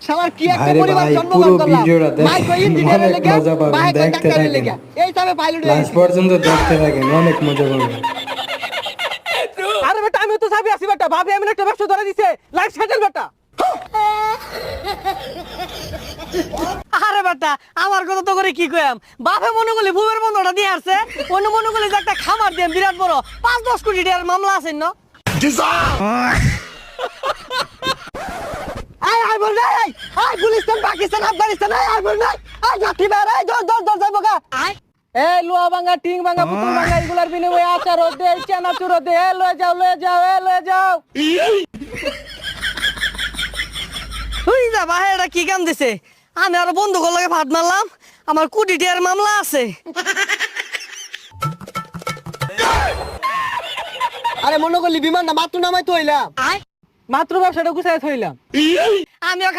শালার কি একটা পরিবার জন্মগ্রহণ করলাম ভাই কই ইঞ্জিনিয়ারের লেগে ভাই কই ডাক্তারের লেগে এই সবে পাইলট লাস্ট পর্যন্ত দেখতে থাকেন, অনেক মজা করবেন। আরে বেটা আমি তো চাবি আছি বেটা, ভাবি আমি একটা ব্যবসা ধরে দিছে, লাইফ সেটেল বেটা। আরে বেটা আমার কথা তো করে কি কইম, বাপে মনে করলে ভূমের বন্ধটা দিয়ে আসছে, অন্য মনে করলে যে একটা খামার দিয়ে বিরাট বড় 5-10 কোটি টাকার মামলা আছে না। আই বল নাই আই গুলিস্তান পাকিস্তান আফগানিস্তান আই বল নাই আই লাঠি বের আই দর যাইবো গা। এই লোহা ভাঙা টিং ভাঙা পুতুল ভাঙা এগুলার বিনিময়ে আচার দে, চানাচুর দে, লয়ে যাও। হুই যা ভাই এটা কি কাম দিছে, আমি আর বন্ধু লাগে ভাত মারলাম, আমার কোটি টাকার মামলা আছে। আরে মনে করলি বিমান না মাত্র নামাই তো হইলাম। মাত্র ব্যবসাটা গুছাই থইলাম। আমিও